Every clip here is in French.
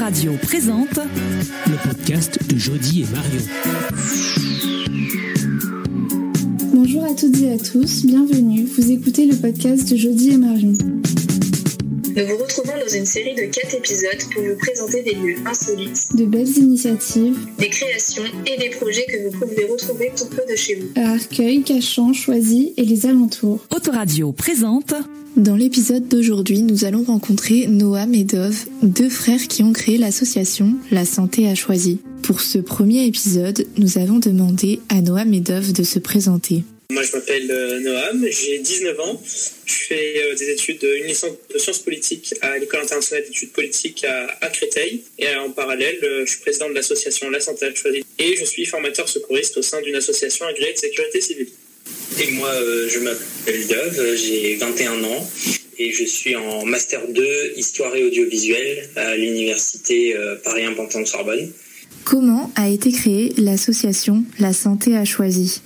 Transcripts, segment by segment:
Autoradio présente le podcast de Jody et Marion. Bonjour à toutes et à tous, bienvenue. Vous écoutez le podcast de Jody et Marion. Nous vous retrouvons dans une série de 4 épisodes pour vous présenter des lieux insolites, De belles initiatives des créations et des projets que vous pouvez retrouver tout près de chez vous. à Arcueil, Cachan, Choisy et les alentours. Autoradio présente Dans l'épisode d'aujourd'hui, nous allons rencontrer Noam et Dov, deux frères qui ont créé l'association La Santé à Choisy. Pour ce premier épisode, nous avons demandé à Noam et Dov de se présenter. Moi, je m'appelle Noam, j'ai 19 ans. Je fais des études, une licence de sciences politiques à l'École internationale d'études politiques à Créteil. Et en parallèle, je suis président de l'association La Santé à Choisy. Et je suis formateur secouriste au sein d'une association agréée de sécurité civile. Et moi, je m'appelle Dov, j'ai 21 ans et je suis en Master 2 Histoire et Audiovisuel à l'Université Paris-1 Panthéon-Sorbonne. Comment a été créée l'association La Santé à Choisy ?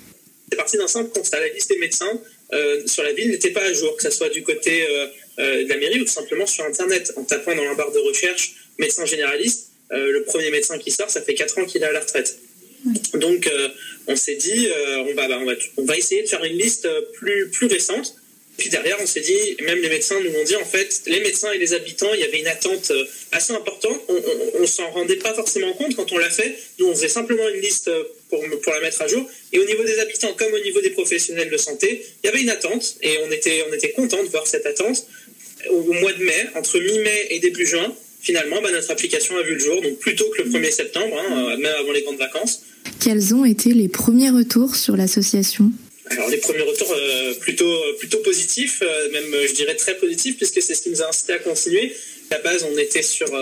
C'est parti d'un simple constat. La liste des médecins sur la ville n'était pas à jour, que ce soit du côté de la mairie ou tout simplement sur Internet. En tapant dans la barre de recherche médecin généraliste, le premier médecin qui sort, ça fait 4 ans qu'il est à la retraite. Donc, on s'est dit, on va essayer de faire une liste plus récente. Puis derrière, on s'est dit, même les médecins nous ont dit, en fait, les médecins et les habitants, il y avait une attente assez importante. On s'en rendait pas forcément compte quand on l'a fait. Nous, on faisait simplement une liste pour la mettre à jour. Et au niveau des habitants, comme au niveau des professionnels de santé, il y avait une attente. Et on était contents de voir cette attente. Au mois de mai, entre mi-mai et début juin, finalement, notre application a vu le jour. Donc, plus tôt que le 1er septembre, même avant les grandes vacances. Quels ont été les premiers retours sur l'association ? Alors les premiers retours plutôt positifs, même je dirais très positifs, puisque c'est ce qui nous a incité à continuer. À la base, on était sur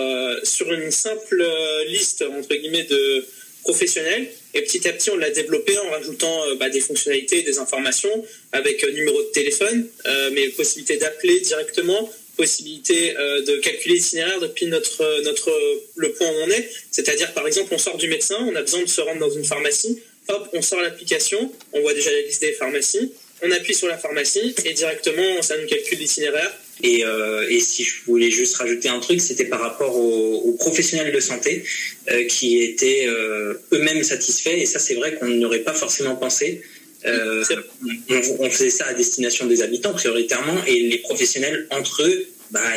une simple liste entre guillemets de professionnels, et petit à petit on l'a développé en rajoutant des fonctionnalités, des informations avec numéro de téléphone, mais possibilité d'appeler directement, possibilité de calculer l'itinéraire depuis le point où on est. C'est-à-dire par exemple on sort du médecin, on a besoin de se rendre dans une pharmacie. Hop, on sort l'application, on voit déjà la liste des pharmacies, on appuie sur la pharmacie et directement ça nous calcule l'itinéraire. Et si je voulais juste rajouter un truc, c'était par rapport aux professionnels de santé qui étaient eux-mêmes satisfaits. Et ça, c'est vrai qu'on n'aurait pas forcément pensé. On faisait ça à destination des habitants prioritairement, et les professionnels entre eux,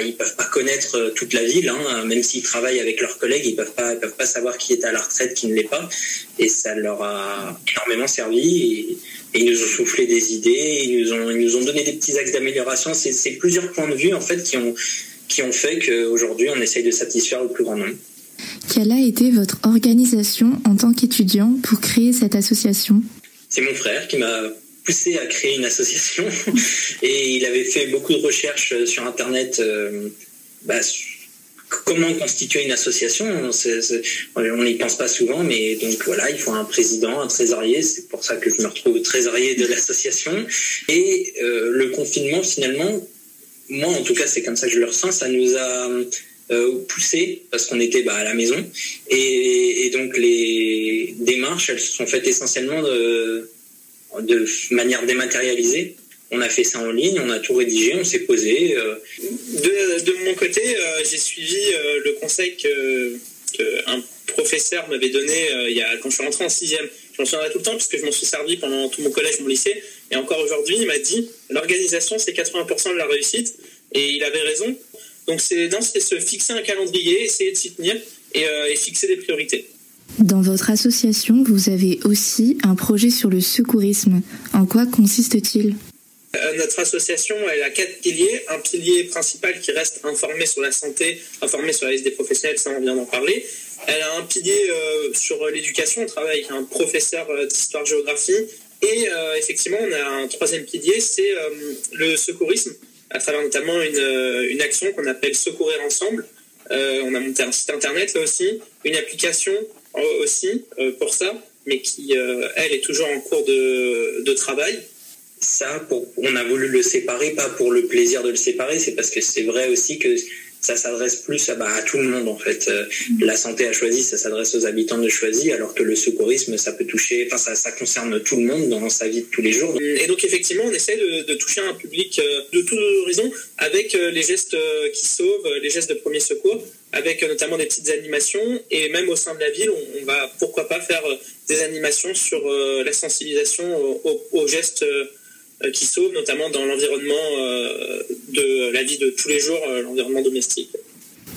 ils peuvent pas connaître toute la ville, même s'ils travaillent avec leurs collègues, ils peuvent pas savoir qui est à la retraite, qui ne l'est pas, et ça leur a énormément servi, et ils nous ont soufflé des idées, ils nous ont donné des petits axes d'amélioration. C'est plusieurs points de vue en fait qui ont fait qu'aujourd'hui on essaye de satisfaire le plus grand nombre. Quelle a été votre organisation en tant qu'étudiant pour créer cette association ? C'est mon frère qui m'a poussé à créer une association et il avait fait beaucoup de recherches sur Internet comment constituer une association. On n'y pense pas souvent, mais donc voilà, il faut un président, un trésorier. C'est pour ça que je me retrouve trésorier de l'association. Et le confinement, finalement, moi en tout cas, c'est comme ça que je le ressens, ça nous a poussé parce qu'on était à la maison. Et donc les démarches, elles se sont faites essentiellement de manière dématérialisée. On a fait ça en ligne, on a tout rédigé, on s'est posé. De mon côté, j'ai suivi le conseil qu'un professeur m'avait donné quand je suis rentré en 6e. Je m'en souviendrai tout le temps puisque je m'en suis servi pendant tout mon collège, mon lycée. Et encore aujourd'hui, il m'a dit l'organisation, c'est 80% de la réussite. Et il avait raison. Donc c'est se fixer un calendrier, essayer de s'y tenir et fixer des priorités. Dans votre association, vous avez aussi un projet sur le secourisme. En quoi consiste-t-il ? Notre association, elle a 4 piliers. Un pilier principal qui reste informé sur la santé, informé sur la liste des professionnels, ça on vient d'en parler. Elle a un pilier sur l'éducation, on travaille avec un professeur d'histoire-géographie. Et effectivement, on a un 3e pilier, c'est le secourisme, à travers notamment une action qu'on appelle Secourir Ensemble. On a monté un site internet là aussi, une application aussi pour ça, mais qui, elle, est toujours en cours de travail. Ça, on a voulu le séparer, pas pour le plaisir de le séparer, c'est parce que c'est vrai aussi que ça s'adresse plus à tout le monde en fait. La santé à Choisy, ça s'adresse aux habitants de Choisy, alors que le secourisme, ça peut toucher, ça concerne tout le monde dans sa vie de tous les jours. Et donc effectivement, on essaie de toucher un public de tous horizons avec les gestes qui sauvent, les gestes de premier secours, avec notamment des petites animations, et même au sein de la ville, on va pourquoi pas faire des animations sur la sensibilisation aux gestes qui sauvent, notamment dans l'environnement de la vie de tous les jours, l'environnement domestique.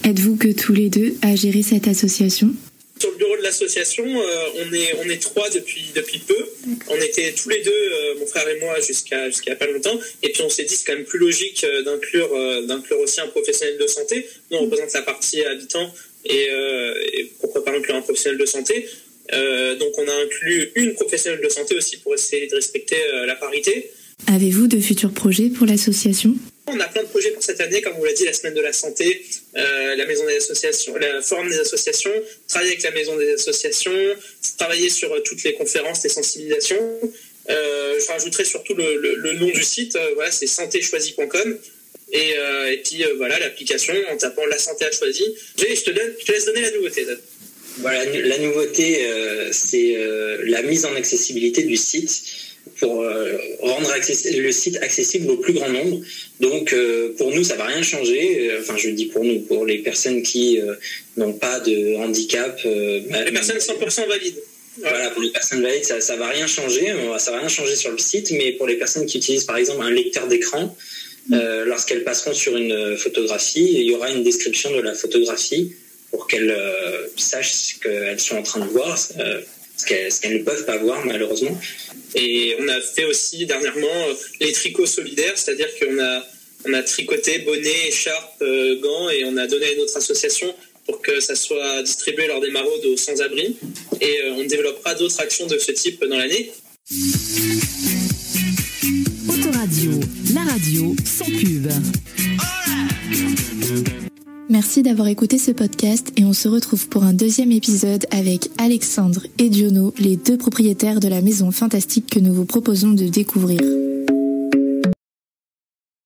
Êtes-vous que tous les deux à gérer cette association ? Sur le bureau de l'association, on est 3 depuis peu. On était tous les deux, mon frère et moi, jusqu'à pas longtemps. Et puis on s'est dit c'est quand même plus logique d'inclure aussi un professionnel de santé. Nous on représente la partie habitants et pourquoi pas inclure un professionnel de santé. Donc on a inclus une professionnelle de santé aussi pour essayer de respecter la parité. Avez-vous de futurs projets pour l'association ? On a plein de projets pour cette année, comme vous l'a dit, la semaine de la santé, la maison des associations, la forum des associations, travailler avec la maison des associations, travailler sur toutes les conférences, les sensibilisations. Je rajouterai surtout le nom du site, c'est santéchoisy.com. Et puis l'application en tapant la santé à Choisy. Je te laisse donner la nouveauté, Dad. Voilà, la nouveauté, c'est la mise en accessibilité du site pour rendre le site accessible au plus grand nombre. Donc pour nous, ça va rien changer. Je dis pour nous, pour les personnes qui n'ont pas de handicap. Les personnes 100% valides. Voilà, pour les personnes valides, ça va rien changer. Ça va rien changer sur le site, mais pour les personnes qui utilisent par exemple un lecteur d'écran, lorsqu'elles passeront sur une photographie, il y aura une description de la photographie pour qu'elles sachent ce qu'elles sont en train de voir, ce qu'elles ne peuvent pas voir malheureusement. Et on a fait aussi dernièrement les tricots solidaires, c'est-à-dire qu'on a tricoté bonnets, écharpes, gants, et on a donné à notre association pour que ça soit distribué lors des maraudes aux sans-abri. Et on développera d'autres actions de ce type dans l'année. Autoradio, la radio sans pub. Merci d'avoir écouté ce podcast et on se retrouve pour un deuxième épisode avec Alexandre et Diono, les 2 propriétaires de la maison fantastique que nous vous proposons de découvrir.